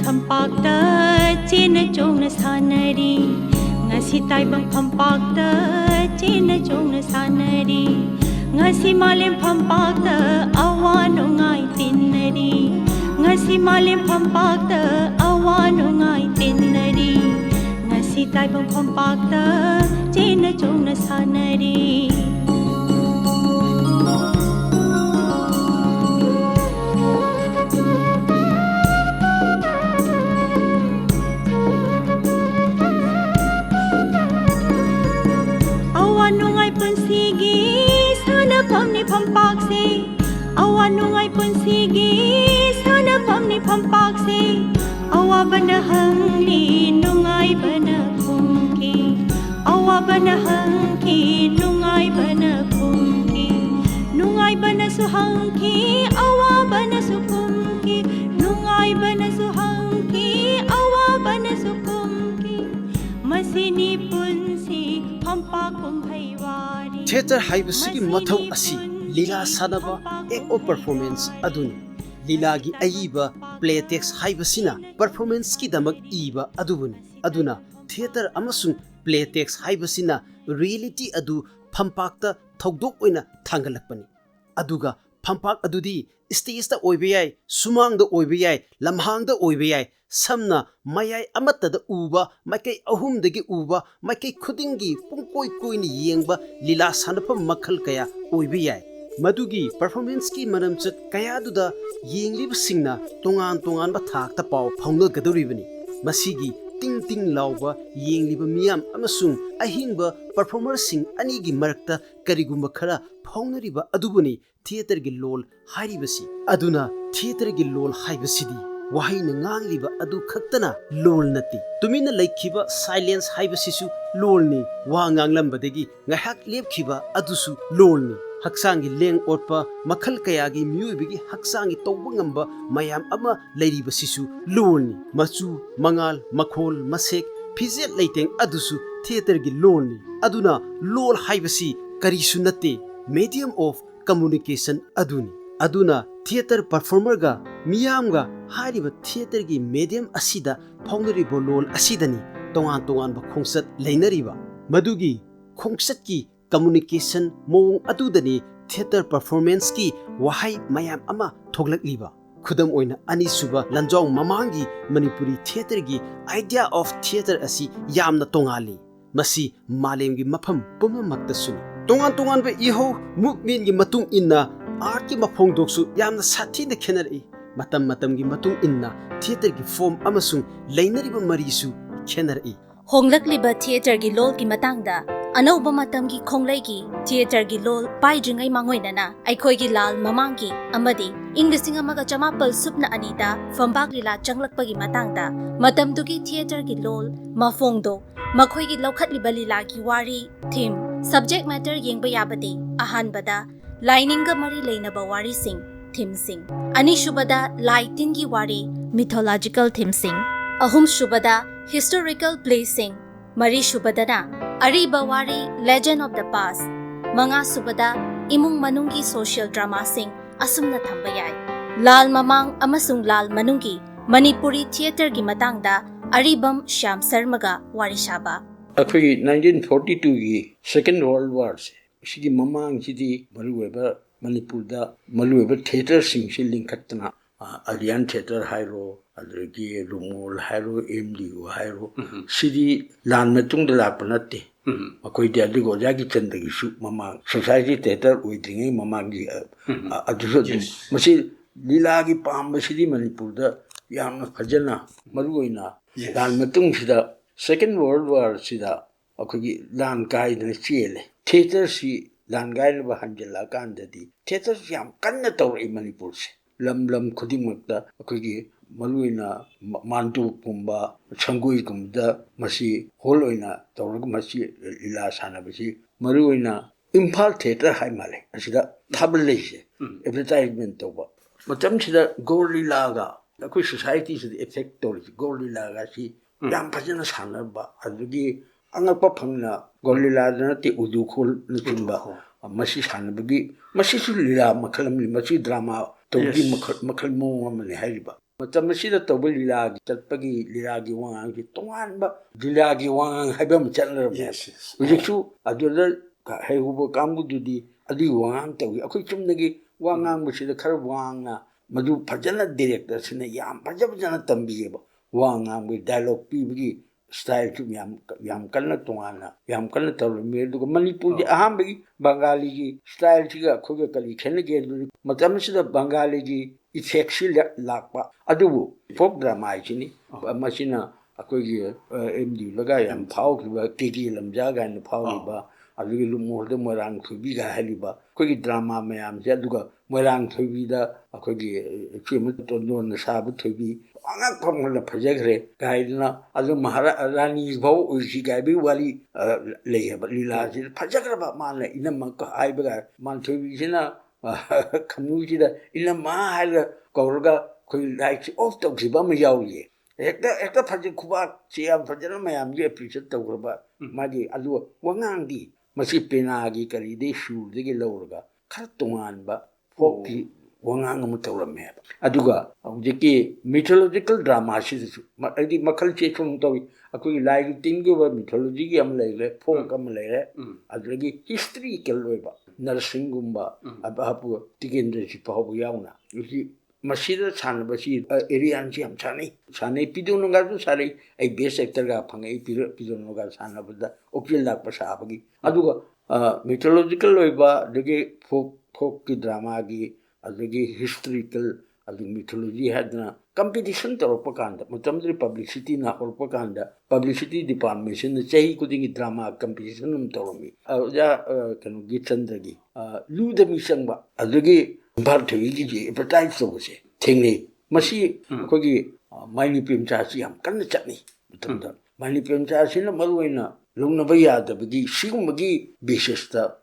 Pampakta China Jona Sanari Ngasi Taibang Pampakta China Jona Sanari Ngasi Malim Pampakta Awano Ngai Tinari Ngasi Malim Pampakta Awano Ngai Tinari Ngasi Taibang Pampakta China Jona Sanari Pampakse awanungai punsigi sana pamni pampakse awabana hangli nungai bana kumki awabana hangki nungai bana kumki nungai bana suhangki awabana sukumki nungai bana suhangki awabana sukumki masini punsi pampakum bhaiwari theater haibasigi mathau asi Lila Sanaba Eko performance aduni Lila gi aiba playtext haibasina performance ki damak iba adubuni aduna theater amasung playtext haibasina reality adu phampakta thogdok oina thangalakpani aduga phampak adudi stage ta oibe yai sumang da oibe yai lamhang da oibe yai samna mayai amatta da uba makai ahum dagi uba makai khudingi pungkoi koini yengba Lila Sanapa makhal kaya oibe yai Madugi performance ki manamchat kaya duda yenglib singna tongan ba thak ta paw phongna gadoribani masigi ting lawba yengliba miyam amasung ahingba performer sing ani gi marakta karigumba khara phongnariba adubuni theater gi lol hairibasi aduna theater gi lol haibasidi wahaina ngangliba adu khaktana lol nati tumina laikhiba silence haibasisu lolni wa nganglambadegi ngahak lepkhiba adusu lolni Haksangi leng otpa makhal kayagi miyuibigi haksangi tawba ngamba mayam ama lairiba sisu lolni machu mangal makhol masek phizet leiteng adusu theater gi lolni aduna lol haibasi karisu natte medium of communication aduna theater performer ga miyam ga hariba theater gi medium asida phongnaribo lol asidani tongan ba khongsat leinariba madugi khongsat ki communication mong adudani theater performance ki wahai mayam ama thoglakliba khudam oina ani suba lanjong mamangi manipuri theater gi idea of theater asi yamna tongali masi malem gi mafam pumamakta suni tongan ba iho movement gi matung inna art ki mafong doksu yamna sathi na khenari matam gi matung inna theater gi form amasung leinariba marisu khenari honglakliba theater gi lol gi matangda Anauba matamgi khonglegi theater gi lol paijingai mangoinana aikhoigi lal mamangi amadi English amaga chamapal supna anida fambak lila changlakpagi matangda matamdugi theater gi lol mafongdo makhoigi laukhatliba lila gi wari theme subject matter yengba yabadi ahanbada lininga mari leinaba wari sing theme sing ani shubada lighting gi wari mythological theme sing ahum shubada historical play sing mari shubadana Ariba wari legend of the past Manga subada imung manungi social drama sing asumna thambayai Lal mamang amasung lal manungi Manipuri theater gi matangda Aribam Shyam Sarmaga wari shaba Akhui 1942 gi Second World War se sigi mamang sidi maluweba Manipurda maluweba theater sing si linkatna Alien theater hairo adregi rumol hairo MDU hairo sidi lan matung da lapanate akoi dia digo jagi chendagi su mama society theater uitringai mama gi aduso masi lila gi pamba sidi manipur da yamna phajana maruoina lan matung sida second world war sida akoi gi lan kai na chele theater si lan gai na hanjala kandadi theater yam kanna tawri manipur se lam khudimakta akoi gi maluina mantu kumba changui kumda masi holoina tawrag masi lila sana basi maluina Imphal theater hai male asida thabale se advertisement toba matam sida gorilla ga akoi society se effect tori gorilla ga si yam phajana sana ba adugi angakpa phangna gorilla na ti udu khol nutumba masi sana bagi masi su lila makhalam masi drama togi makhal mo amane haiba ꯃꯇꯝ ꯑꯁꯤꯗ ꯇꯧꯕ ꯂꯤꯂꯥꯒꯤ ꯆꯠꯄꯒꯤ ꯂꯤꯂꯥꯒꯤ ꯋꯥꯉꯥꯡꯁꯤ ꯇꯣꯉꯥꯟꯕ ꯂꯤꯂꯥꯒꯤ ꯋꯥꯉꯥꯡ ꯍꯥꯏꯕ ꯑꯃ ꯆꯠꯅꯔꯝꯃꯦ ꯍꯧꯖꯤꯛꯁꯨ ꯑꯗꯨꯗ ꯍꯩꯍꯧꯕ ꯀꯥꯡꯕꯨꯗꯨꯗꯤ ꯑꯗꯨꯒꯤ ꯋꯥꯉꯥꯡ ꯇꯧꯏ ꯑꯩꯈꯣꯏ ꯆꯨꯝꯅꯒꯤ ꯋꯥ ꯉꯥꯡꯕꯁꯤꯗ ꯈꯔ ꯋꯥꯡꯅ ꯃꯗꯨ ꯐꯖꯅ ꯗꯤꯔꯦꯛꯇꯔꯁꯤꯅ ꯌꯥꯝ ꯐꯖꯅ ꯇꯝꯕꯤꯌꯦꯕ ꯋꯥ ꯉꯥꯡꯕꯒꯤ ꯗꯥꯏꯂꯣഗ് ꯄꯤꯕꯒꯤ ꯁ꯭ꯇꯥꯏꯜꯁꯨ ꯌꯥꯝ ꯀꯟꯅ ꯇꯣꯉꯥꯟꯅ ꯌꯥꯝ ꯀꯟꯅ ꯇꯧꯔꯝꯃꯤ ꯑꯗꯨꯒ ꯃꯅꯤꯄꯨꯔꯒꯤ ꯑꯍꯥꯟꯕꯒꯤ ꯕꯪꯒꯥꯂꯤꯒꯤ ꯁ꯭ꯇꯥꯏꯜꯁꯤꯒ ꯑꯩꯈꯣꯏꯒ ꯀꯔꯤ ꯈꯦꯠꯅꯒꯦ ꯑꯗꯨꯗꯤ ꯃꯇꯝꯁꯤꯗ ꯕꯪꯒꯥꯂꯤꯒꯤ ꯏꯐꯦꯛꯁꯤ ꯂꯥꯛꯄ ꯑꯗꯨꯕꯨ ꯐꯣꯛ ꯗ꯭ꯔꯃꯥ ꯍꯥꯏꯁꯤꯅꯤ ꯃꯁꯤꯅ ꯑꯩꯈꯣꯏꯒꯤ ꯑꯦꯝꯗꯤꯂꯒ ꯌꯥꯝ ꯐꯥꯎꯈꯤꯕ ꯀꯦ ꯂꯝꯖꯥ ꯀꯥꯏꯅ ꯐꯥꯎꯔꯤꯕ ꯑꯗꯨꯒꯤ ꯂꯨꯃꯣꯔꯗ ꯃꯣꯏꯔꯥꯡ ꯊꯣꯏꯕꯤꯒ ꯍꯥꯏꯔꯤꯕ ꯑꯩꯈꯣꯏꯒꯤ ꯗ꯭ꯔꯃꯥ ꯃꯌꯥꯝꯁꯦ ꯑꯗꯨꯒ ꯃꯣꯏꯔꯥꯡ ꯊꯣꯏꯕꯤꯗ ꯑꯩꯈꯣꯏꯒꯤ ꯏꯆꯦꯃ ꯇꯣꯟꯗꯣꯟꯅ ꯁꯥꯕ ꯊꯣꯏꯕꯤ ꯑꯉꯛꯄ ꯃꯣꯏꯅ ꯐꯖꯈ꯭ꯔꯦ ꯀꯥꯏꯗꯅ ꯑꯗꯨ ꯃꯍꯥꯔꯥꯅꯤ ꯐꯥꯎ ꯑꯣꯏꯁꯤ ꯀꯥꯏꯕꯒꯤ ꯋꯥꯔꯤ ꯂꯩꯌꯦꯕ ꯂꯤꯂꯥꯁꯤꯗ ꯐꯖꯈ꯭ꯔꯕ ꯃꯥꯅ ꯏꯅꯝꯃ ꯍꯥꯏꯕꯒ ꯃꯥꯟꯊꯣꯏꯕꯤꯁꯤꯅ ꯈꯃꯨꯁꯤꯗ ꯏꯅꯝꯃ ꯍꯥꯏꯔꯒ ꯀꯧꯔꯒ ꯑꯩꯈꯣꯏ ꯂꯥꯏꯠꯁꯤ ꯑꯣꯐ ꯇꯧꯈꯤꯕ ꯑꯃ ꯌꯥꯎꯔꯤꯌꯦ ꯍꯦꯛꯇ ꯐꯖ ꯈꯨꯕꯥꯛꯁꯤ ꯌꯥꯝ ꯐꯖꯅ ꯃꯌꯥꯝꯁꯤ ꯑꯦꯄ꯭ꯔꯤꯁꯤꯌꯦꯠ ꯇꯧꯈ꯭ꯔꯕ ꯃꯥꯒꯤ ꯑꯗꯨꯒ ꯋꯥꯉꯥꯡꯗꯤ ꯃꯁꯤ ꯄꯦꯅꯥꯒꯤ ꯀꯔꯤꯗꯒꯤ ꯁꯨꯔꯗꯒꯤ ꯂꯧꯔꯒ ꯈꯔ ꯇꯣꯉꯥꯟꯕ ꯐꯣꯛꯀꯤ ꯋꯥꯉꯥꯡ ꯑꯃ ꯇꯧꯔꯝꯃꯦꯕ ꯑꯗꯨꯒ ꯍꯧꯖꯤꯛꯀꯤ ꯃꯤꯊꯣꯂꯣꯖꯤꯀꯦꯜ ꯗ꯭ꯔꯃꯥꯁꯤꯗꯁꯨ ꯍꯥꯏꯗꯤ ꯃꯈꯜꯁꯦ ꯁꯨꯝ ꯇꯧꯏ ꯑꯩꯈꯣꯏꯒꯤ ꯂꯥꯏꯒꯤ ꯇꯤꯟꯒꯤ ꯑꯣꯏꯕ ꯃꯤꯊꯣꯂꯣꯖꯤꯒꯤ ꯑꯃ ꯂꯩꯔꯦ ꯐꯣꯛ ꯑꯃ ꯂꯩꯔꯦ ꯑꯗꯨꯗꯒꯤ ꯍꯤꯁꯇ꯭ꯔꯤꯀꯦꯜ ꯑꯣꯏꯕ ꯅꯔꯁꯤꯡꯒꯨꯝꯕ ꯍꯥꯄꯨ ꯇꯤꯀꯦꯟꯗ꯭ꯔꯖꯤ ꯐꯥꯎꯕ ꯌꯥꯎꯅ ꯃꯁꯤꯗ ꯁꯥꯟꯅꯕꯁꯤ ꯑꯦꯔꯤꯌꯥꯟꯁꯤ ꯌꯥꯝ ꯁꯥꯟꯅꯩ ꯄꯤꯗꯣꯅꯒꯁꯨ ꯁꯥꯟꯅꯩ ꯑꯩ ꯕꯦꯁ ꯑꯦꯛꯇꯔꯒ ꯐꯪꯉꯛꯏ ꯄꯤꯗꯣꯅꯒ ꯁꯥꯟꯅꯕꯗ ꯑꯣꯛꯆꯦꯜ ꯂꯥꯛꯄ ꯁꯥꯕꯒꯤ ꯑꯗꯨꯒ ꯃꯤꯊꯣꯂꯣꯖꯤꯀꯦꯜ ꯑꯣꯏꯕ ꯑꯗꯒꯤ ꯐꯣꯛꯀꯤ ꯗ꯭ꯔꯃꯥꯒꯤ ꯑꯗꯒꯤ ꯍꯤꯁꯇ꯭ꯔꯤꯀꯦꯜ ꯑꯗꯒꯤ ꯃꯤꯊꯣꯂꯣꯖꯤ ꯍꯥꯏꯗꯅ ꯀꯝꯄꯤꯇꯤꯁꯟ ꯇꯧꯔꯛꯄ ꯀꯥꯟꯗ ꯃꯇꯝꯗꯨꯗ ꯄꯕ꯭ꯂꯤꯁꯤꯇꯤꯅ ꯍꯧꯔꯛꯄ ꯀꯥꯟꯗ ꯄꯕ꯭ꯂꯤꯁꯤꯇꯤ ꯗꯤꯄꯥꯔꯠꯃꯦꯟꯁꯤꯅ ꯆꯍꯤ ꯈꯨꯗꯤꯡꯒꯤ ꯗ꯭ꯔꯃꯥ ꯀꯝꯄꯤꯇꯤꯁꯟ ꯑꯃ ꯇꯧꯔꯝꯃꯤ ꯑꯣꯖꯥ ꯀꯩꯅꯣꯒꯤ ꯆꯟꯗ꯭ꯔꯒꯤ ꯂꯨꯗ ꯃꯤ ꯆꯪꯕ ꯑꯗꯒꯤ ꯏꯝꯐꯥꯜ ꯊꯣꯏꯕꯤꯒꯤꯁꯤ ꯑꯦꯗꯚꯔꯇꯥꯏꯁ ꯇꯧꯕꯁꯦ ꯊꯦꯡꯅꯩ ꯃꯁꯤ ꯑꯩꯈꯣꯏꯒꯤ ꯃꯥꯏꯅꯤ ꯄ꯭ꯔꯦꯝꯆꯥꯁꯤ ꯌꯥꯝ ꯀꯟꯅ ꯆꯠꯅꯩ ꯃꯇꯝꯗ ꯃꯥꯏꯅꯤ ꯄ꯭ꯔꯦꯝꯆꯥꯁꯤꯅ ꯃꯔꯨꯑꯣꯏꯅ ꯂꯧꯅꯕ ꯌꯥꯗꯕꯒꯤ ꯁꯤꯒꯨꯝꯕꯒꯤ ꯕꯦꯁꯤꯁꯇ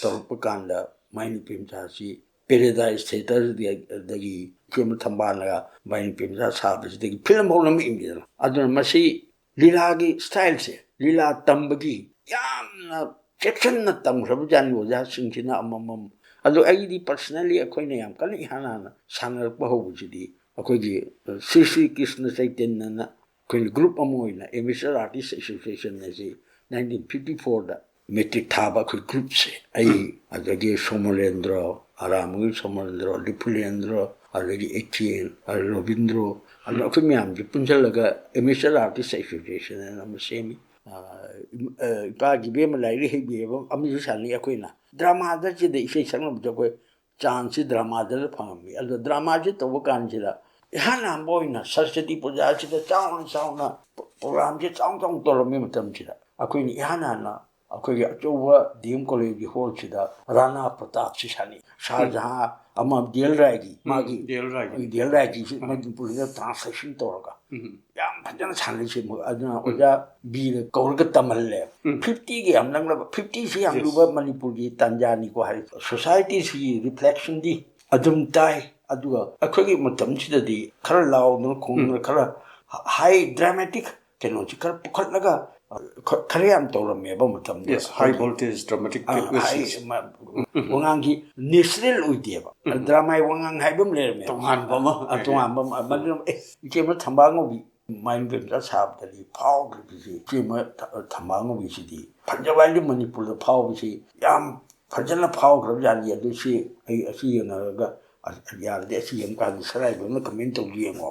ꯇꯧꯔꯛꯄ ꯀꯥꯟꯗ ꯃꯥꯏꯅꯤ ꯄ꯭ꯔꯦꯝꯆꯥꯁꯤ ꯄꯦꯔꯦꯗꯥꯏꯁ ꯊꯤꯌꯦꯇꯔꯗꯒꯤ ꯏꯆꯦꯝ ꯊꯝꯕꯥꯜꯅꯒ ꯃꯥꯏꯅꯤ ꯄ꯭ꯔꯦꯝꯆꯥ ꯁꯥꯕꯁꯤꯗꯒꯤ ꯐꯤꯂꯝ ꯐꯥꯎ ꯅꯝꯃꯛꯏꯗꯅ ꯑꯗꯨꯅ ꯃꯁꯤ ꯂꯤꯂꯥꯒꯤ ꯁ꯭ꯇꯥꯏꯜꯁꯦ ꯂꯤꯂꯥ ꯇꯝꯕꯒꯤ ꯌꯥꯝꯅ ꯆꯦꯛꯁꯤꯟꯅ ꯇꯝꯈ꯭ꯔꯕꯖꯥꯠꯅꯤ ꯑꯣꯖꯥꯁꯤꯡꯁꯤꯅ ꯑꯃꯃꯝ ꯑꯗꯣ ꯑꯩꯗꯤ ꯄꯔꯁꯅꯦꯜꯂꯤ ꯑꯩꯈꯣꯏꯅ ꯌꯥꯝ ꯀꯟꯅ ꯏꯍꯥꯟ ꯍꯥꯟꯅ ꯁꯥꯟꯅꯔꯛꯄ ꯍꯧꯕꯁꯤꯗꯤ ꯑꯩꯈꯣꯏꯒꯤ ꯁ꯭ꯔꯤ ꯀ꯭ꯔꯤꯁꯅ ꯆꯩꯇꯟꯌꯅ ꯑꯩꯈꯣꯏꯅ ꯒ꯭ꯔꯨꯞ ꯑꯃ ꯑꯣꯏꯅ ꯑꯦꯃꯦꯆꯔ ꯑꯥꯔꯇꯤꯁ ꯑꯦꯁꯣꯁꯤꯌꯦꯁꯟ ꯑꯁꯤ 1954ꯗ ꯃꯦꯇ꯭ꯔꯤꯛ ꯊꯥꯕ ꯑꯩꯈꯣꯏ ꯒ꯭ꯔꯨꯞꯁꯦ ꯑꯩ ꯑꯗꯒꯤ ꯁꯣꯃꯣꯂꯦꯟꯗ꯭ꯔ ꯑꯔꯥꯃꯒꯤ ꯁꯣꯃꯣꯂꯦꯟꯗ꯭ꯔ ꯂꯤꯄꯨꯂꯦꯟꯗ꯭ꯔ ꯑꯗꯒꯤ ꯑꯦꯀꯤꯌꯦꯟ ꯔꯣꯕꯤꯟꯗ꯭ꯔꯣ ꯑꯗꯨ ꯑꯩꯈꯣꯏ ꯃꯌꯥꯝꯁꯦ ꯄꯨꯟꯁꯤꯜꯂꯒ ꯑꯦꯃꯦꯆꯔ ꯑꯥꯔꯇꯤꯁ ꯑꯦꯁꯣꯁꯤꯌꯦꯁꯟ ꯑꯅ ꯑꯃ ꯁꯦꯝꯃꯤ ꯏꯄꯥꯒꯤ ꯕꯦꯝꯃ ꯂꯥꯏꯔꯤꯛ ꯍꯩꯕꯤꯕ ꯑꯃꯁꯨ ꯁꯥꯟꯅꯩ ꯑꯩꯈꯣꯏꯅ ꯗ꯭ꯔꯃꯥꯗꯁꯤꯗ ꯏꯁꯩ ꯁꯛꯅꯕꯗ ꯑꯩꯈꯣꯏ ꯆꯥꯟꯁꯁꯤ ꯗ꯭ꯔꯃꯥꯗ ꯐꯪꯉꯝꯃꯤ ꯑꯗꯣ ꯗ꯭ꯔꯃꯥꯁꯤ ꯇꯧꯕ ꯀꯥꯟꯁꯤꯗ ꯏꯍꯥꯟ ꯍꯥꯟꯕ ꯑꯣꯏꯅ ꯁꯔꯁꯋꯇꯤ ꯄꯨꯖꯥꯁꯤꯗ ꯆꯥꯎꯅ ꯄ꯭ꯔꯣꯒ꯭ꯔꯥꯝꯁꯤ ꯆꯥꯎꯅ ꯇꯧꯔꯝꯃꯤ ꯃꯇꯝꯁꯤꯗ ꯑꯩꯈꯣꯏꯅ ꯏꯍꯥꯟ ꯍꯥꯟꯅ ꯑꯩꯈꯣꯏꯒꯤ ꯑꯆꯧꯕ ꯗꯤ ꯑꯦꯝ ꯀꯣꯂꯦꯖꯀꯤ ꯍꯣꯜꯁꯤꯗ ꯔꯥꯅꯥ ꯄ꯭ꯔꯇꯥꯞꯁꯤ ꯁꯥꯟꯅꯩ ꯁꯥꯍꯖꯍꯥꯟ ꯑꯃ ꯗꯤ ꯑꯦꯜ ꯔꯥꯏꯒꯤ ꯃꯥꯒꯤ ꯗꯤ ꯑꯦꯜ ꯔꯥꯏꯒꯤꯁꯤ ꯃꯅꯤꯄꯨꯔꯤꯗ ꯇ꯭ꯔꯥꯟꯁꯂꯦꯁꯟ ꯇꯧꯔꯒ ꯌꯥꯝ ꯐꯖꯅ ꯁꯥꯟꯅꯩꯁꯦ ꯑꯗꯨꯅ ꯑꯣꯖꯥ ꯕꯤꯅ ꯀꯧꯔꯒ ꯇꯝꯍꯜꯂꯦ 50ꯒ ꯌꯥꯝ ꯅꯪꯅꯕ 50ꯁꯤ ꯌꯥꯝ ꯂꯨꯕ ꯃꯅꯤꯄꯨꯔꯒꯤ ꯇꯥꯟꯖꯥꯅꯤꯀꯣ ꯍꯥꯏ ꯁꯣꯁꯥꯏꯇꯤꯁꯤꯒꯤ ꯔꯤꯐ꯭ꯂꯦꯛꯁꯟꯗꯤ ꯑꯗꯨꯝ ꯇꯥꯏ ꯑꯗꯨꯒ ꯑꯩꯈꯣꯏꯒꯤ ꯃꯇꯝꯁꯤꯗꯗꯤ ꯈꯔ ꯂꯥꯎꯗꯅ ꯈꯣꯡꯗꯅ ꯈꯔ ꯍꯥꯏ ꯗ꯭ꯔꯥꯃꯦꯇꯤꯛ ꯀꯩꯅꯣꯁꯤꯈꯔ ꯄꯨꯈꯠꯂꯒ खरे हम तौरमे मतलब yes high voltage dramatic वंगांगी नेचुरल उइदेबा ड्रामा वंगांग हाइबम लेरमे तोंगान इचे म थंबांगोबी माइन बेमजा साबदली फावग्रिबी इचे म थंबांगोबी सिदी फंजवाली मणिपुर द फावबी याम फजना फावग्रबजाली अदुसी आई असि यनगा यारदे असि यम का सराइबम कमेंट तौली यमो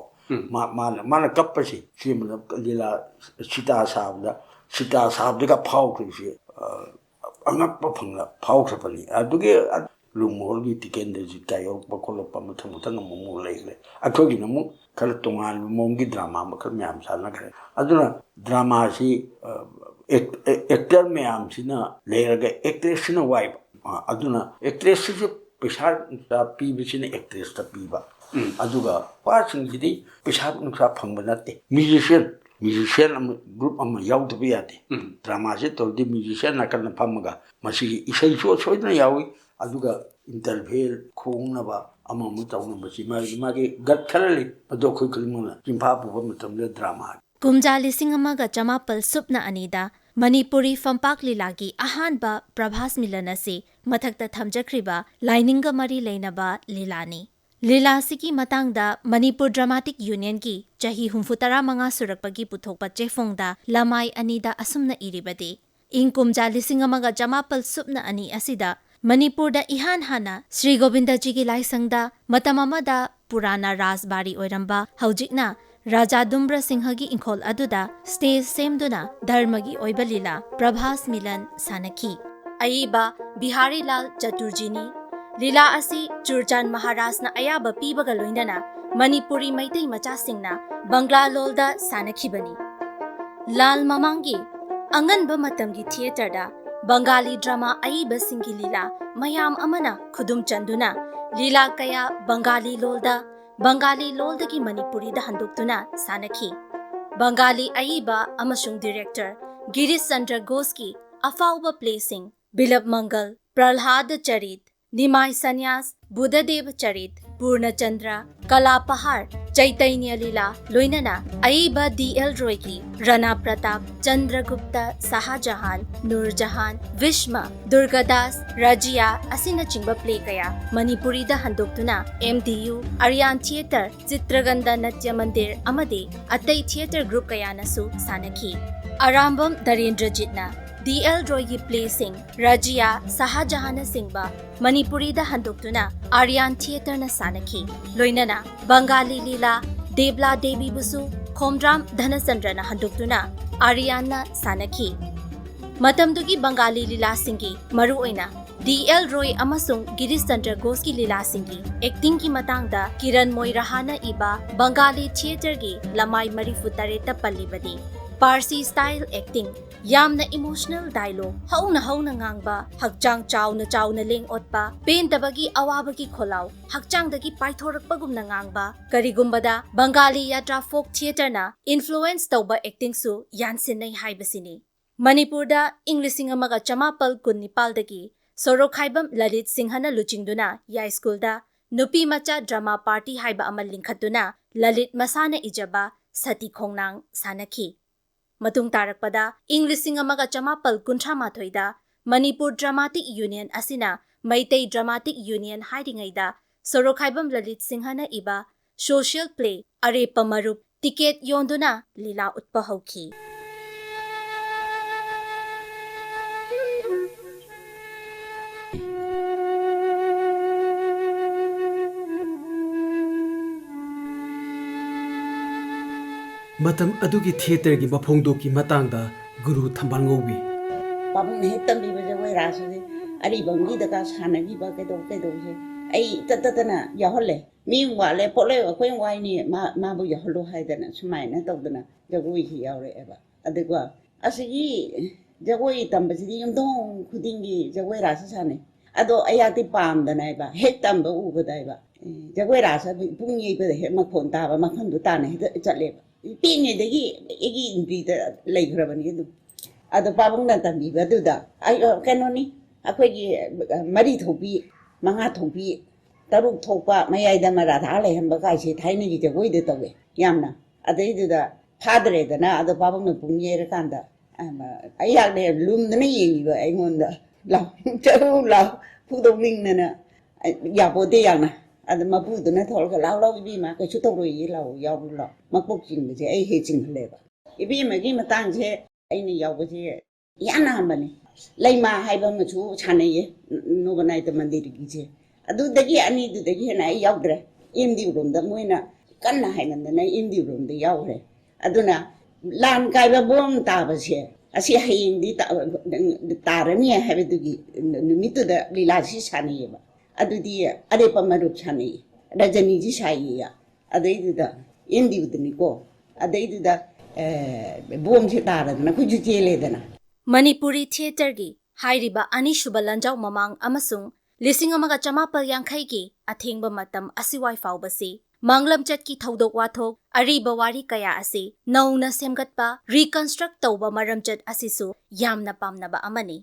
माना कप्पसी सिम लीला सीता साहब फाउख्रीसे अनप फंगला फाउख्रपनी अदुगे लुमोलगी टिकेंदजी कायोप खोलप मथंग मथंग ममु लेले अखोगी नमु खल तोंगान मोंगी ड्रामा मखल म्याम साना खरे अदुना ड्रामा सी एक्टर म्याम सिना लेरगे एक्ट्रेस सिना वाइब अदुना एक्ट्रेस से पैसा पीबसिना एक्ट्रेस ता पीबा अदुगा पासिंगजिदी पैसा नुसा फंगबा नते म्यूजिशियन ग्रुप अमा याउदबा यादे ड्रामा से तौदी म्यूजिशियन नाकन फमगा मसी इसै सोइदना यावी अदुगा इंटरवेल खोंगनबा अमा मु तौना मसी मागे गट खरली अदो खोइ खलिमना जिंफा पुबा मतमले ड्रामा कुमजा 1980 सुपना अनीदा मणिपुरी फंपाक लीलागी अहानबा प्रभास मिलन असे मथक्ता थमजख्रिबा लाइनिंगा मरी लेनबा लीलानी लीलासिकी मतंगदा मणिपुर ड्रामाटिक यूनियन की चाही 34 सुरकपगी पुथोकपा चेफोंगदा लमाई अनीदा असुमना इरिबदे इंग कुमजा 1900 सुपना अनि असिदा मणिपुर दा इहान हाना श्री गोविंद जी की लाइसंगदा मतममदा पुराना राजबारी ओइरंबा हौजिकना राजा दुम्ब्र सिंह की इंखोल अदुदा स्टेज सेमदुना धर्मगी ओइबा लीला प्रभास मिलन सानकी अईबा बिहारी लाल चतुर्जीनी लीला असी चुरचान महाराजना अयाबा पीबगा लोइनना मणिपुरी मैतै मचासिंगना बंगला लोलदा सानखिबनी लाल ममांगी अंगनबा मतमगी थिएटरदा बंगाली ड्रामा अईबा सिंगी लीला मयाम अमना खुदुम चंदुना लीला कया बंगाली लोलदगी मणिपुरी दा हंदुक्तुना सानखी बंगाली अईबा अमसुंग डायरेक्टर गिरीश चंद्र घोष की अफाउबा प्लेसिंग बिलब मंगल प्रहलाद चरित निमाय संन्यास बुद्धदेव चरित पूर्णचंद्र कला पहाड़ चैतन्य लीला लोइनना अईबा DL रॉय की राणा प्रताप चंद्रगुप्त शाहजहान नूरजहान विष्मा दुर्गादास रजिया असिना चिंबा प्ले कया मणिपुरी दा हंदोक्तुना MDU आर्यन थिएटर चित्रगंधा नृत्य मंदिर अमदे अतै थिएटर ग्रुप कयानसु सानखी अराम्बम दरेंद्रजीतना DL रॉय की प्लेसिंग रजिया शाहजहान सिंबा मणिपुरी दा हंदोक्तुना आर्यन थिएटर न सानखी लोइनना बंगाली लीला देवला देवी बुसु खोमड्राम धनचंद्र न हंदोक्तुना आर्यन न सानखी मतमदुगी बंगाली लीला सिंगी मरु ओइना DL रॉय अमसुंग गिरीश चंद्र घोष की लीला सिंगी एक्टिंग की मतंगदा किरण मोइराहाना इबा बंगाली थिएटर की लमाई मरीफु तरेता पल्लीबदी पारसी स्टाइल एक्टिंग यामना इमोशनल डायलॉग हौना ngang हकचांग चाउना लेंग ओतपा पेंदबगी अवाबगी खोलाव हकचांगदगी पाइथोरकपगुमना ngang करिगुम्बदा बंगाली यात्रा फोक थिएटर ना इन्फ्लुएंस तौबा एक्टिंग सु यानसिनै हाइबसिनी मणिपुरदा इंग 1994 दगी सोरोखाइबम ललित सिंहना लुचिंगदुना या स्कूलदा नुपी मचा ड्रामा पार्टी हाइबा अमा लिंखतुना ललित मसाना इजबा सती खोंगनांग सानखी मतुंग तारकपदा इंग 1993 मणिपुर ड्रामाटिक यूनियन असिना मैतै ड्रामाटिक यूनियन हाइरिङैदा सोरोखाइबम ललित सिंहना इबा सोशल प्ले अरेप मरुप टिकेट योंदुना लीला उत्पा हौखी मतम अदुगी थिएटर की मफोंदो की मतंगदा गुरु थंबाल ngौबी पाबुंग हे तंबी जगोय रासुदे अरी बंगी दका सानगी बा केदो से आई ततना याहले मी वाले पोले अखोय वाइनी मा बु याहलो हाइदना सुमाइना तौदना जगोय ही यावरे एबा अदगवा असगी जगोय तंबसिदी यमदों खुदिंगी जगोय रास साने अदो अयाति पामदना एबा हे तंब उबदाइबा जगोय रास पुंगी बे हे मखोन ताबा मखन दु ताने हे चलेबा पिङैदगी एगी इन्ब्रिदा लैख्रबनी अदु अदो पाबुंगना तंबीबदुदा आई कैनोनी अखोयगी मरी थोपी मंगा थोपी तरुक थोपा मयाइदा मराधा लेहंबा काइसे थाइनगी जगोइदे तवे यामना अदैदुदा फादरेदना अदो पाबुंगना पुंगेर कांदा अयागने लुमदना येंगिबा आइगोंदा ला चरु ला फुदोंनिंगना याबोदे याना अद मपुदुना थोलगा लाव इबीमा कछु तौरोई लाव यावु लाव मपोक चिंगबजे आई हे चिंगलेबा इबीमगी मतांगसे आइनि यावबजे याना हमबने लैमा हाइबा मछु छानैये नोगनाइट मंदिरगिजे अदुदगी अनिदुदगी हेना आई यावद्रे एमडी रूमदा मोइना कन्ना हाइनन्दना एमडी रूमदा यावरे अदुना लान काइबा बोम ताबसे असी हयिंगदी तारनी हाइबदुगी नुमितुदा लीलासी छानैयेबा अदुदी अरेप मरुप छानैय रजनी जी साइया अदैदुदा एमडीउदनिको अदैदुदा बोम से तारदना कुजु चेलेदना मणिपुरी थिएटर की हाइरिबा अनिशुबा लंजाव ममांग अमसुंग 1950 की अथेंगबा मतम असिवाई फाउबसी मांगलमचत की थौदोक वाथोक अरीबा वारी कया असी नौना सेमगतपा रिकंस्ट्रक्ट तौबा मरमचत असिसु यामना पामनबा अमनी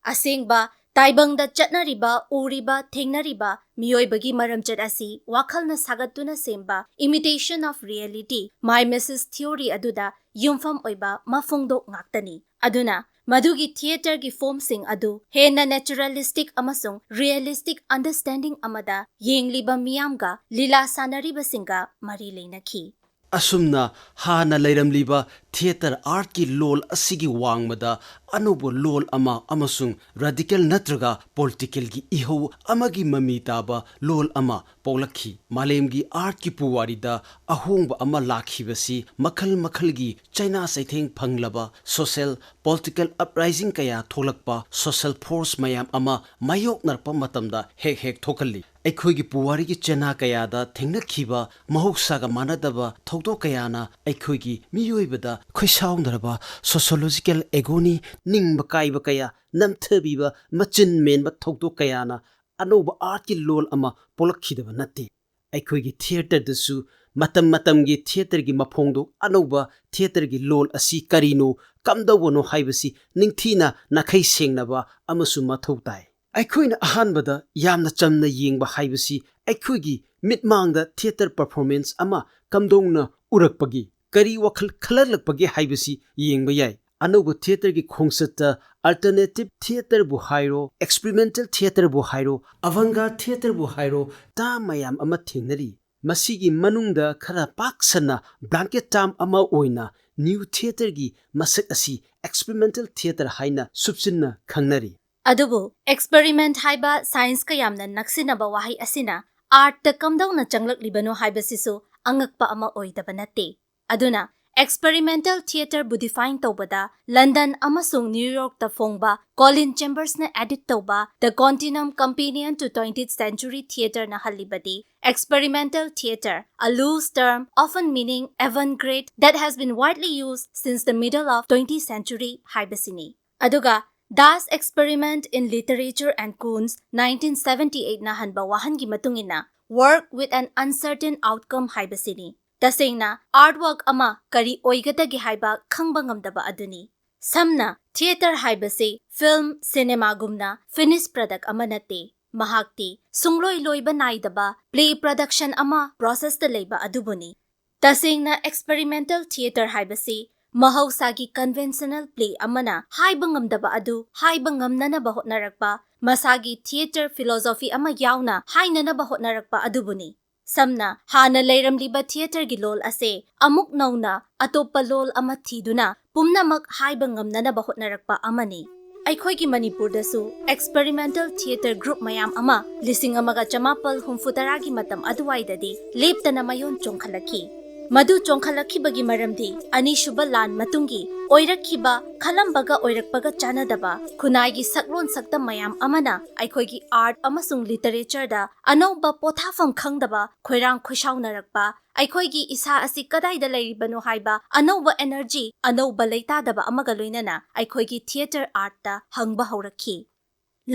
असेंगबा ताइबंगदा चटनरिबा उरिबा थेंगनरिबा मियोइबगी मरमचत असी वाखलना सागतुना सेमबा imitation of reality mimesis theory अदुदा युमफम ओइबा मफोंदोक ngaktani aduna Madugi theater gi form sing adu hena naturalistic amasung realistic understanding amada yengliba miyamga lila sanariba singa mari leinaki. असुमना हाना लैरमलिबा थिएटर आर्ट की लोल असिगी वांगमदा अनोबो लोल अमा अमसुंग रेडिकल नत्रगा पॉलिटिकल की इहो अमगी mummy ताबा लोल अमा पौलखी मालेमगी art की पुवारीदा अहोंग अमा लाखिबसी मखल मखल की चाइना सैथेंग फंगलबा सोशल पॉलिटिकल अपराइजिंग कया थोलकपा social force मयाम अमा मायोक नरपा मतमदा हेक हेक थोकली अखोगी पुवारी की चेना कयादा थेंगनखिबा महोक्सागा मानदबा थौदो कयाना अखोगी मियोइबदा खुइसाउंदरबा सोशियोलॉजिकल एगोनी निंगबा काइबा कया नमथबीबा मचिन मेनबा थौदो कयाना अनोबा आर्ट की लोल अमा पोलखिदबा नत्ते अखोगी थिएटर दसु मतम मतम की थिएटर की मफोंदो अनोबा थिएटर की लोल असी करिनो कमदवनो हाइबसी निंगथीना नखै सेंगनबा अमसु मथौ ताई अखोइना अहानबदा यामना चमना येंगबा हाइबसी अखोगी मिटमांगदा थिएटर परफॉर्मेंस अमा कमदोंगना उरकपगी करी वखल खलरलकपगी हाइबसी येंगबा याय अनोबा थिएटर की खोंगसता अल्टरनेटिव थिएटर बु हाइरो एक्सपेरिमेंटल थिएटर बु हाइरो अवंगार्ड थिएटर बु हाइरो ता मयाम अमा थेंगनरी मसीगी मनुंगदा खरा पाक्सना ब्लैंकेट टाम अमा ओइना न्यू थिएटर की मसक असी एक्सपेरिमेंटल थिएटर हाइना सुपसिन्ना खंगनरी Adubu experiment haiba science ka yamna naksinaba wahay asina art ta kamdaw na changlak libano haibasisu angakpa ama oidaba nate. Aduna experimental theater bu define tawbada London amasung New York ta fongba Colin Chambers na edit tawba The Continuum Companion to 20th Century Theater na halibadi experimental theater, a loose term often meaning avant-garde that has been widely used since the middle of 20th century haibasini. Aduga Das Experiment in Literature and Kunst 1978 na hanbawahan gi matungina work with an uncertain outcome haibasini. Tasengna artwork ama kari oigada gi haiba khangba ngamdaba aduni. Samna theater haibase film cinema gumna finished product ama nate. Mahakti sungloi loiba naidaba play production ama process ta leiba adubuni. Tasengna experimental theater haibase Mahausagi conventional play amana haibangamdaba adu haibangamnana bahotnarakpa masagi theater philosophy ama yauna hainana bahotnarakpa adubuni samna hana leiramliba theater gi lol ase amuk nauna atoppa lol ama thiduna pumnamak haibangamnana bahotnarakpa amani Aikhoigi Manipur dasu experimental theater group mayam ama lising amaga chamapal humfutaragi matam aduwaidadi leptana mayon chongkhalaki Madu chongkhalakibagi maramdi anishuba lan matungi oirakhiba khalambaga oirakpaga chanadaba khunai saklon sakta mayam amana aikhoigi art amasung literature da anauba pothafam khangdaba khoirang khusaunarakpa aikhoigi isa asi kadai da leiribano haiba anauba energy anauba leitadaba amaga loinana aikhoigi theater art da hangba haurakhi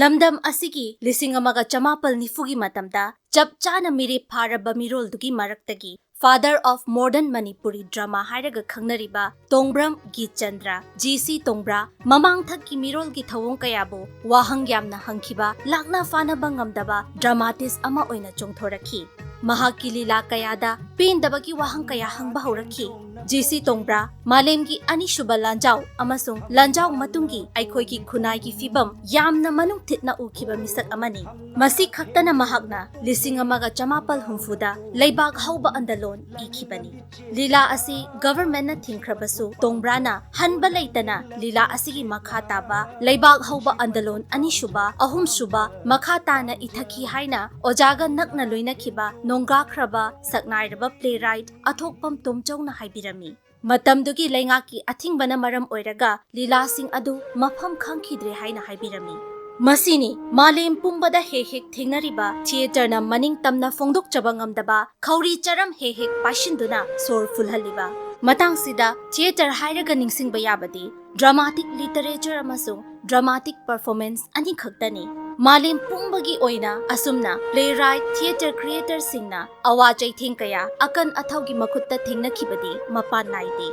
Lamdam asigi lising amaga chamapal nifugi matamda jab chana mire pharaba mirol dugi maraktagi Father of Modern Manipuri Drama hairaga khangnariba Tongbram Gichandra GC Tongbra mamang thak ki mirol gi thawong kayabo wahang yamna hangkhiba lakna fana bangamdaba dramatist ama oina chongthorakhi mahaki lila kayada pendabagi wahang kaya hangba haurakhi GC Tongbra malemgi anishuba lanjau amasung lanjau matungi aikhoigi khunai gi fibam yamna manung thitna ukhiba misak amani masi khaktana mahakna lising amaga chamapal humfuda leibak hauba andalon ikhibani lila asi government na thingkhrabasu Tongbrana hanba leitana lila asigi makha taba leibak hauba andalon anishuba ahumsuba makha tana ithaki haina ojaga nakna loina khiba nonga khraba saknairaba playwright athokpam tomchongna haibirami Matamdugi lengaki athingbana maram oiraga lilasing adu mafam khangkhidre haina haibirami Masini malem pumbada hehek thingnariba theater na maning tamna fongdok chabangamdaba khauri charam hehek paishinduna sor fulhaliba matang sida theater hairaga ningsingba yabadi dramatic literature amasung dramatic performance ani khaktani Malem pumbagi oina asumna playwright theater creator singna awajai thingkaya akan athaugi makutta thingna khibadi mapan naide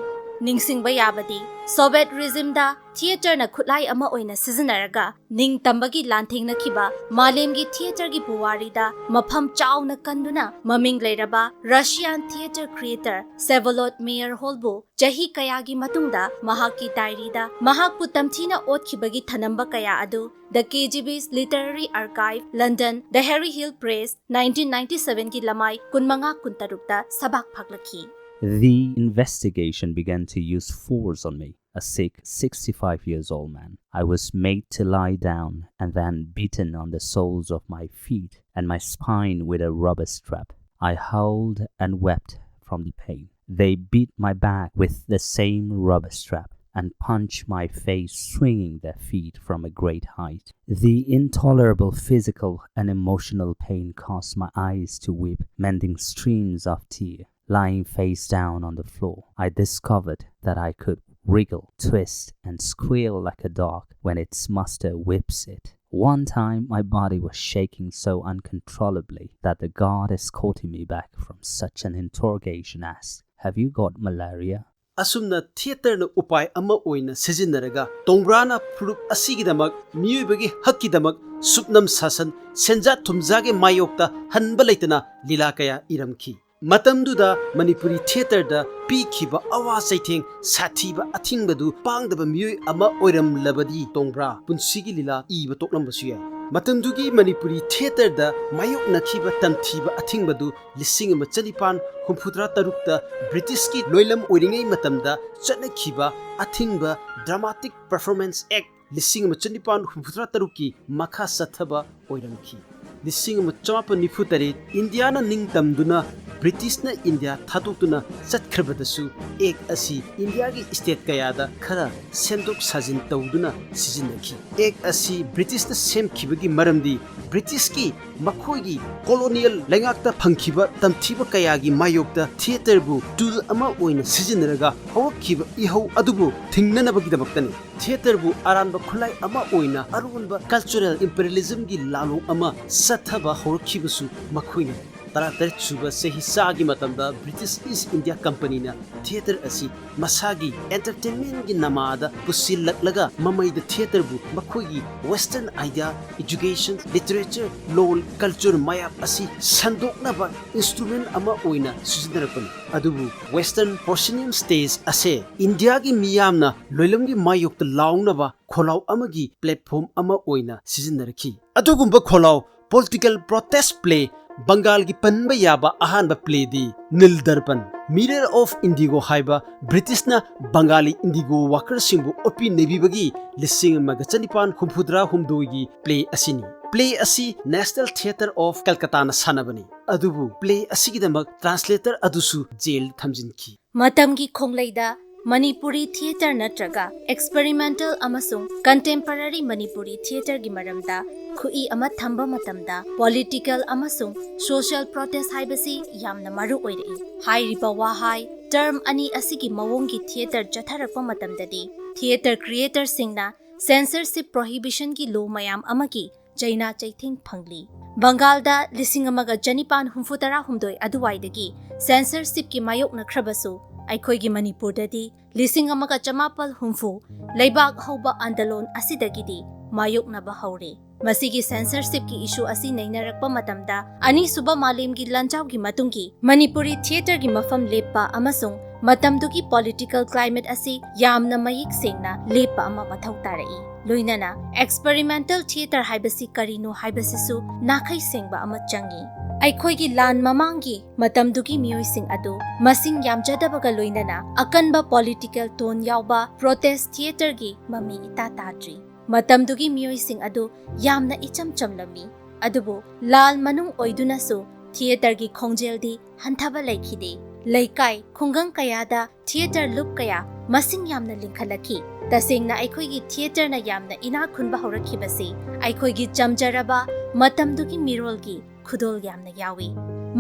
ningsingba yabadi Soviet regime da theater na khutlai ama oina sizinaraga ning tambagi lanthengna khiba malemgi theater gi puwari da mafam chauna kanduna maming leiraba Russian theater creator Vsevolod Meyerholbu jahi kayagi matungda mahaki diary da mahakpu tamthina othibagi thanamba kaya adu The KGB's Literary Archive, London, The Harry Hill Press, 1997 ki lamai kunmanga kuntarukta sabak phaklaki. The investigation began to use force on me, a sick 65 years old man. I was made to lie down and then beaten on the soles of my feet and my spine with a rubber strap. I howled and wept from the pain. They beat my back with the same rubber strap and punched my face, swinging their feet from a great height. The intolerable physical and emotional pain caused my eyes to weep, mending streams of tears. Lying face down on the floor, I discovered that I could wriggle, twist, and squeal like a dog when its master whips it. One time, my body was shaking so uncontrollably that the guard escorted me back from such an interrogation asked, "Have you got malaria?" Asumna theater na upai ama oina sizinaraga tongrana prup asigidamak miyubagi hakkidamak supnam sasan senja thumjage mayokta hanba leitana lila kaya iramki matamduda Manipuri theater da pikhiba awa saitheng sathiba athingbadu pangdaba miyoi ama oiram labadi tongbra punsigi lila iba toklambasu ya matamdugi Manipuri theater da mayok nakhiba tamthiba athingbadu lising ama chanipan humphudra tarukta British ki loilam oiringai matamda chanakhiba athingba dramatic performance act lising ama chanipan humphudra taruki makha sathaba oiramki lising ama chapa nifutare India na ningtamduna British na India thadukuna chatkharbadasu ek asi India gi state kayada khara sendok sajin tawduna sizinaki ek asi British na semkhibagi maramdi British ki makhoigi colonial lengakta phangkhiba tamthiba kayagi mayokta theater bu tool ama oina sizinraga hawakhiba ihau adubu thingnanabagi dabaktani theater bu aranba khulai ama oina arunba cultural imperialism gi lalu ama sathaba hawakhibasu makhoina Taratar Chuba Sehi Sagi Matamda British East India Company na theater asi Masagi entertainment gi namada pusil laga mamai the theater bu makhogi western idea education literature law culture mayap asi sandokna ba instrument ama oina sujinarapan adubu western proscenium stage ase India gi miyamna loilam gi mayokta laungna ba kholau amagi platform ama oina sujinaraki adugumba kholau political protest play Bengal ki panba yaba ahanba play di Nil Darpan Mirror of Indigo haiba British na Bengali Indigo worker singbu opi nebi bagi lising magachanipan humphudra humdoigi play asini play asi National Theatre of Calcutta na sanabani adubu play asigidamak translator adusu jail thamjinki Matamgi Khongleida Manipuri theater natraga experimental amasung contemporary Manipuri theater gi maramda khui ama thamba matamda political amasung social protest haibasi yamna maru oirei hairiba wahai term ani asigi mawongi theater jatharakpa matamdadi theater creator singna censorship prohibition gi law mayam amagi jaina chaithing phangli Bengal da lisingamaga janipan humfutara humdoi aduwaidagi censorship ki mayok na khrabasu Aikhoigi Manipur dadi lising amaga chamapal humfu leibak hauba andalon asidagidi mayok na bahaure masigi censorship ki issue asi nainarakpa matamda ani suba malim gi lanchaw gi matungi Manipuri theater gi mafam leppa amasung matamdugi political climate asi yamna mayik sengna leppa ama mathau tarai loinana experimental theater haibasi karino haibasisu nakhai sengba ama changi Aikhoigi lan mamangi matamdugi mioising adu masing yamjadabaga loinana akanba political tone yauba protest theater gi mami ita tadri matamdugi mioising adu yamna icham chamlami adubu lal manung oidunasu theater gi khongjel di hanthaba laikhide laikai khungang kayada theater loop kaya masing yamna linkhalaki tasengna aikhoigi theater na yamna ina khunba horakhibasi aikhoigi chamjaraba matamdugi mirolgi khudol yamna yawi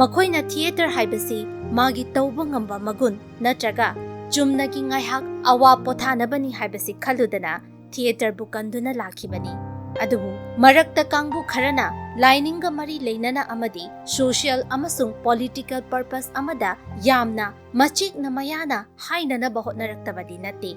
makhoina theater haibasi magi tawba ngamba magun natraga chumnagi ngaihak awa pothanabani haibasi khaludana theater bu kanduna lakhibani adubu marakta kangbu kharana ꯂꯥꯏꯅꯤꯡꯒ ꯃꯔꯤ ꯂꯩꯅꯅ ꯑꯃꯗꯤ social ꯑꯃꯁꯨꯡ political purpose ꯑꯃꯗ ꯌꯥꯝꯅ ꯃꯆꯦꯛꯅ ꯃꯌꯥꯅ ꯍꯥꯏꯅꯅꯕ ꯍꯣꯠꯅꯔꯛꯇꯕꯗꯤ ꯅꯠꯇꯦ꯫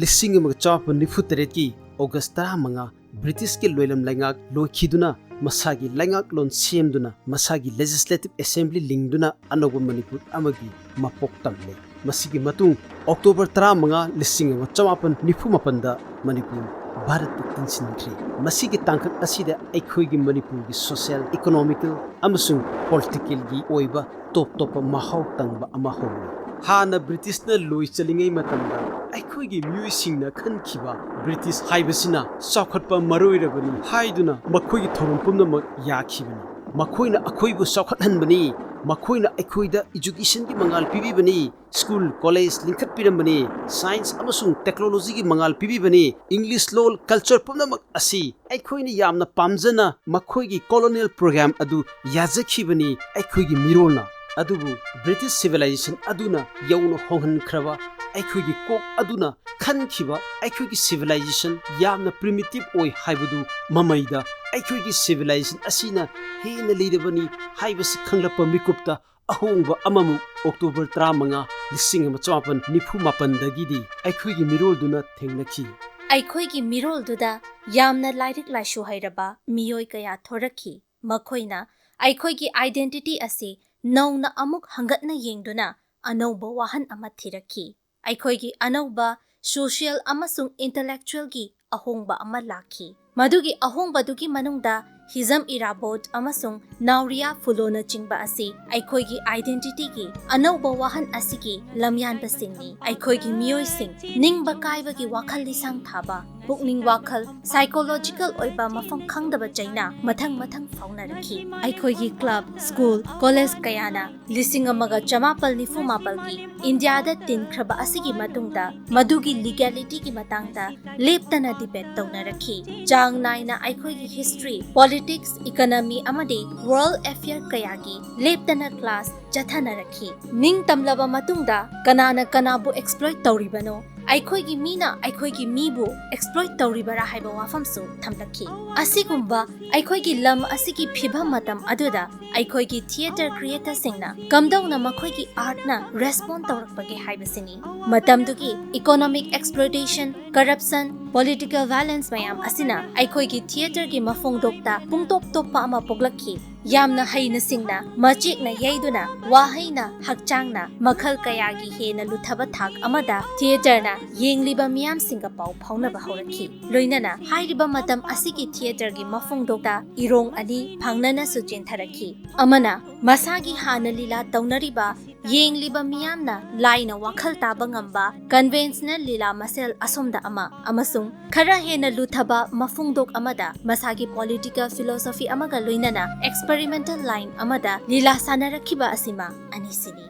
1994 ꯒꯤ August 15 ꯕ꯭ꯔꯤꯇꯤꯁꯀꯤ ꯂꯣꯏꯂꯝ ꯂꯩꯉꯥꯛ ꯂꯣꯏꯈꯤꯗꯨꯅ ꯃꯁꯥꯒꯤ ꯂꯩꯉꯥꯛꯂꯣꯟ ꯁꯦꯝꯗꯨꯅ ꯃꯁꯥꯒꯤ ꯂꯦꯖꯤꯁꯂꯦꯇꯤꯚ ꯑꯦꯁꯦꯝꯕ꯭ꯂꯤ ꯂꯤꯡꯗꯨꯅ ꯑꯅꯧꯕ ꯃꯅꯤꯄꯨꯔ ꯑꯃꯒꯤ ꯃꯄꯣꯛ ꯇꯝꯂꯦ꯫ ꯃꯁꯤꯒꯤ ꯃꯇꯨꯡ ꯑꯣꯛꯇꯣꯕꯔ 15 1997ꯗ ꯃꯅꯤꯄꯨꯔ ꯚꯥꯔꯠꯄꯨ ꯇꯤꯟꯁꯤꯟꯈ꯭ꯔꯦ꯫ ꯃꯁꯤꯒꯤ ꯇꯥꯡꯀꯛ ꯑꯁꯤꯗ ꯑꯩꯈꯣꯏꯒꯤ ꯃꯅꯤꯄꯨꯔꯒꯤ ꯁꯣꯁꯤꯌꯦꯜ, ꯏꯀꯣꯅꯣꯃꯤꯀꯦꯜ ꯑꯃꯁꯨꯡ ꯄꯣꯂꯤꯇꯤꯀꯦꯜꯒꯤ ꯑꯣꯏꯕ ꯇꯣꯞ ꯇꯣꯞꯄ ꯃꯍꯥꯎ ꯇꯪꯕ ꯑꯃ ꯍꯧꯔꯦ꯫ ꯍꯥꯟꯅ ꯕ꯭ꯔꯤꯇꯤꯁꯅ ꯂꯣꯏ ꯆꯠꯂꯤꯉꯩ ꯃꯇꯝꯗ ꯑꯩꯈꯣꯏꯒꯤ ꯃꯤꯑꯣꯏꯁꯤꯡꯅ ꯈꯟꯈꯤꯕ ꯕ꯭ꯔꯤꯇꯤꯁ ꯍꯥꯏꯕꯁꯤꯅ ꯆꯥꯎꯈꯠꯄ ꯃꯔꯣꯏꯔꯕꯅꯤ ꯍꯥꯏꯗꯨꯅ ꯃꯈꯣꯏꯒꯤ ꯊꯧꯔꯝ ꯄꯨꯝꯅꯃꯛ ꯌꯥꯈꯤꯕꯅꯤ꯫ ꯃꯈꯣꯏꯅ ꯑꯩꯈꯣꯏꯕꯨ ꯆꯥꯎꯈꯠꯍꯟꯕꯅꯤ, ꯃꯈꯣꯏꯅ ꯑꯩꯈꯣꯏꯗ ꯏꯖꯨꯀꯦꯁꯟꯒꯤ ꯃꯉꯥꯜ ꯄꯤꯕꯤꯕꯅꯤ, ꯁ꯭ꯀꯨꯜ ꯀꯣꯂꯦꯖ ꯂꯤꯡꯈꯠꯄꯤꯔꯝꯕꯅꯤ, ꯁꯥꯏꯟꯁ ꯑꯃꯁꯨꯡ ꯇꯦꯛꯅꯣꯂꯣꯖꯤꯒꯤ ꯃꯉꯥꯜ ꯄꯤꯕꯤꯕꯅꯤ, ꯏꯪꯂꯤꯁ ꯂꯣꯜ ꯀꯜꯆꯔ ꯄꯨꯝꯅꯃꯛ ꯑꯁꯤ ꯑꯩꯈꯣꯏꯅ ꯌꯥꯝꯅ ꯄꯥꯝꯖꯅ ꯃꯈꯣꯏꯒꯤ ꯀꯣꯂꯣꯅꯤꯌꯦꯜ ꯄ꯭ꯔꯣꯒ꯭ꯔꯥꯝ ꯑꯗꯨ ꯌꯥꯖꯈꯤꯕꯅꯤ ꯑꯩꯈꯣꯏꯒꯤ ꯃꯤꯔꯣꯜꯅ꯫ ꯑꯗꯨꯕꯨ ꯕ꯭ꯔꯤꯇꯤꯁ ꯁꯤꯚꯤꯂꯥꯏꯖꯦꯁꯟ ꯑꯗꯨꯅ ꯌꯧꯅ ꯍꯣꯡꯍꯟꯈ꯭ꯔꯕ ꯑꯩꯈꯣꯏꯒꯤ ꯀꯣꯛ ꯑꯗꯨꯅ ꯈꯟꯈꯤꯕ ꯑꯩꯈꯣꯏꯒꯤ ꯁꯤꯚꯤꯂꯥꯏꯖꯦꯁꯟ ꯌꯥꯝꯅ ꯄ꯭ꯔꯤꯃꯤꯇꯤꯚ ꯑꯣꯏ ꯍꯥꯏꯕꯗꯨ ꯃꯃꯩꯗ ꯑꯩꯈꯣꯏꯒꯤ ꯁꯤꯚꯤꯂꯥꯏꯖꯦꯁꯟ ꯑꯁꯤꯅ ꯍꯦꯟꯅ ꯂꯩꯔꯕꯅꯤ ꯍꯥꯏꯕꯁꯤ ꯈꯪꯂꯛꯄ ꯃꯤꯀꯨꯞꯇ ꯑꯍꯣꯡꯕ ꯑꯃꯃꯨꯛ ꯑꯣꯛꯇꯣꯕꯔ 15 1997ꯗꯒꯤꯗꯤ ꯑꯩꯈꯣꯏꯒꯤ ꯃꯤꯔꯣꯜꯗꯨꯅ ꯊꯦꯡꯅꯈꯤ꯫ ꯑꯩꯈꯣꯏꯒꯤ ꯃꯤꯔꯣꯜꯗꯨꯗ ꯌꯥꯝꯅ ꯂꯥꯏꯔꯤꯛ ꯂꯥꯏꯁꯨ ꯍꯩꯔꯕ ꯃꯤꯑꯣꯏ ꯀꯌꯥ ꯊꯣꯔꯛꯈꯤ꯫ ꯃꯈꯣꯏꯅ ꯑꯩꯈꯣꯏꯒꯤ ꯑꯥꯏꯗꯦꯟꯇꯤꯇꯤ ꯑꯁꯤ ꯅꯧꯅ ꯑꯃꯨꯛ ꯍꯪꯒꯠꯅ ꯌꯦꯡꯗꯨꯅ ꯑꯅꯧꯕ ꯋꯥꯍꯟ ꯑꯃ ꯊꯤꯔꯛꯈꯤ꯫ ꯑꯩꯈꯣꯏꯒꯤ ꯑꯅꯧꯕ ꯁꯣꯁꯤꯌꯦꯜ ꯑꯃꯁꯨꯡ ꯏꯟꯇꯦꯂꯦꯛꯆꯨꯑꯦꯜꯒꯤ ꯑꯍꯣꯡꯕ ꯑꯃ ꯂꯥꯛꯈꯤ꯫ ꯃꯗꯨꯒꯤ ꯑꯍꯣꯡꯕꯗꯨꯒꯤ ꯃꯅꯨꯡꯗ ꯍꯤꯖꯝ ꯏꯔꯥꯕꯣꯠ ꯑꯃꯁꯨꯡ ꯅꯥꯎꯔꯤꯌꯥ ꯐꯨꯂꯣꯅꯆꯤꯡꯕ ꯑꯁꯤ ꯑꯩꯈꯣꯏꯒꯤ ꯑꯥꯏꯗꯦꯟꯇꯤꯇꯤꯒꯤ ꯑꯅꯧꯕ ꯋꯥꯍꯟ ꯑꯁꯤꯒꯤ ꯂꯝꯌꯥꯟꯕꯁꯤꯡꯅꯤ꯫ ꯑꯩꯈꯣꯏꯒꯤ ꯃꯤꯑꯣꯏꯁꯤꯡ ꯅꯤꯡꯕ ꯀꯥꯏꯕꯒꯤ ꯋꯥꯈꯜ ꯂꯤꯁꯥꯡ ꯊꯥꯕ, ꯄꯨꯛꯅꯤꯡ ꯋꯥꯈꯜ, ꯁꯥꯏꯀꯣꯂꯣꯖꯤꯀꯦꯜ ꯑꯣꯏꯕ ꯃꯐꯝ ꯈꯪꯗꯕ ꯆꯩꯅ ꯃꯊꯪ ꯐꯥꯎꯅꯔꯛꯈꯤ꯫ ꯑꯩꯈꯣꯏꯒꯤ ꯀ꯭ꯂꯕ, ꯁ꯭ꯀꯨꯜ, ꯀꯣꯂꯦꯖ ꯀꯌꯥꯅ 1994ꯒꯤ ꯏꯟꯗꯤꯌꯥꯗ ꯇꯤꯟꯈ꯭ꯔꯕ ꯑꯁꯤꯒꯤ ꯃꯇꯨꯡꯗ ꯃꯗꯨꯒꯤ ꯂꯤꯒꯦꯂꯤꯇꯤꯒꯤ ꯃꯇꯥꯡꯗ ꯂꯦꯞꯇꯅ ꯗꯤꯕꯦꯠ ꯇꯧꯅꯔꯛꯈꯤ꯫ ꯆꯥꯡ ꯅꯥꯏꯅ ꯑꯩꯈꯣꯏꯒꯤ ꯍꯤꯁꯇ꯭ꯔꯤ, ꯄꯣꯂꯤꯇꯤꯛꯁ, ꯏꯀꯣꯅꯣꯃꯤ ꯑꯃꯗꯤ ꯋꯥꯔꯜ ꯑꯦꯐꯤꯌꯔ ꯀꯌꯥꯒꯤ ꯂꯦꯞꯇꯅ ꯀ꯭ꯂꯥꯁ ꯆꯠꯊꯅꯔꯛꯈꯤ꯫ ꯅꯤꯡꯇꯝꯂꯕ ꯃꯇꯨꯡꯗ ꯀꯅꯥꯅ ꯀꯅꯥꯕꯨ ꯑꯦꯛꯁꯄ꯭ꯂꯣꯏꯠ ꯇꯧꯔꯤꯕꯅꯣ, ꯑꯩꯈꯣꯏꯒꯤ ꯃꯤꯅ ꯑꯩꯈꯣꯏꯒꯤ ꯃꯤꯕꯨ ꯑꯦꯛꯁꯄ꯭ꯂꯣꯏꯠ ꯇꯧꯔꯤꯕꯔꯥ ꯍꯥꯏꯕ ꯋꯥꯐꯝꯁꯨ ꯊꯝꯂꯛꯈꯤ꯫ ꯑꯁꯤꯒꯨꯝꯕ ꯑꯩꯈꯣꯏꯒꯤ ꯂꯝ ꯑꯁꯤꯒꯤ ꯐꯤꯚꯝ ꯃꯇꯝ ꯑꯗꯨꯗ ꯑꯩꯈꯣꯏꯒꯤ ꯊꯤꯌꯦꯇꯔ ꯀ꯭ꯔꯤꯌꯦꯇꯔꯁꯤꯡꯅ ꯀꯝꯗꯧꯅ ꯃꯈꯣꯏꯒꯤ ꯑꯥꯔꯠꯅ ꯔꯦꯁꯄꯣꯟ ꯇꯧꯔꯛꯄꯒꯦ ꯍꯥꯏꯕꯁꯤꯅꯤ꯫ ꯃꯇꯝꯗꯨꯒꯤ ꯏꯀꯣꯅꯣꯃꯤꯛ ꯑꯦꯛꯁꯄ꯭ꯂꯣꯏꯇꯦꯁꯟ, ꯀꯔꯞꯁꯟ, ꯄꯣꯂꯤꯇꯤꯀꯦꯜ ꯚꯥꯏꯂꯦꯟꯁ ꯃꯌꯥꯝ ꯑꯁꯤꯅ ꯑꯩꯈꯣꯏꯒꯤ ꯊꯤꯌꯦꯇꯔꯒꯤ ꯃꯐꯣꯡꯗꯣꯛꯇ ꯄꯨꯡꯇꯣꯞ ꯇꯣꯞꯄ ꯑꯃ ꯄꯣꯛꯂꯛꯈꯤ꯫ ꯌꯥꯝꯅ ꯍꯩꯅ ꯁꯤꯡꯅ ꯃꯆꯦꯛꯅ ꯌꯩꯗꯨꯅ ꯋꯥꯍꯩꯅ ꯍꯛꯆꯥꯡꯅ ꯃꯈꯜ ꯀꯌꯥꯒꯤ ꯍꯦꯟꯅ ꯂꯨꯊꯕ ꯊꯥꯛ ꯑꯃꯗ ꯊꯤꯌꯦꯇꯔꯅ ꯌꯦꯡꯂꯤꯕ ꯃꯤꯌꯥꯝꯁꯤꯡꯒ ꯄꯥꯎ ꯐꯥꯎꯅꯕ ꯍꯧꯔꯛꯈꯤ꯫ ꯂꯣꯏꯅꯅ ꯍꯥꯏꯔꯤꯕ ꯃꯇꯝ ꯑꯁꯤꯒꯤ ꯊꯤꯌꯦꯇꯔꯒꯤ ꯃꯐꯣꯡꯗꯣꯛꯇ ꯏꯔꯣꯡ ꯑꯅꯤ ꯐꯪꯅꯅꯁꯨ ꯆꯦꯟꯊꯔꯛꯈꯤ꯫ ꯑꯃꯅ ꯃꯁꯥꯒꯤ ꯍꯥꯟꯅ ꯂꯤꯂꯥ ꯇꯧꯅꯔꯤꯕ ꯌꯦꯡꯂꯤꯕ ꯃꯤꯌꯥꯝꯅ ꯂꯥꯏꯅ ꯋꯥꯈꯜ ꯇꯥꯕ ꯉꯝꯕ ꯀꯟꯚꯦꯟꯁꯅꯦꯜ ꯂꯤꯂꯥ ꯃꯁꯦꯜ ꯑꯁꯣꯝꯗ ꯑꯃ, ꯑꯃꯁꯨꯡ ꯈꯔ ꯍꯦꯟꯅ ꯂꯨꯊꯕ ꯃꯐꯣꯡꯗꯣꯛ ꯑꯃꯗ ꯃꯁꯥꯒꯤ ꯄꯣꯂꯤꯇꯤꯀꯦꯜ ꯐꯤꯂꯣꯁꯣꯐꯤ ꯑꯃꯒ ꯂꯣꯏꯅꯅ ꯑꯦꯛꯁꯄꯦꯔꯤꯃꯦꯟꯇꯦꯜ ꯂꯥꯏꯟ ꯑꯃꯗ ꯂꯤꯂꯥ ꯁꯥꯟꯅꯔꯛꯈꯤꯕ ꯑꯁꯤꯃ ꯑꯅꯤꯁꯤꯅꯤ꯫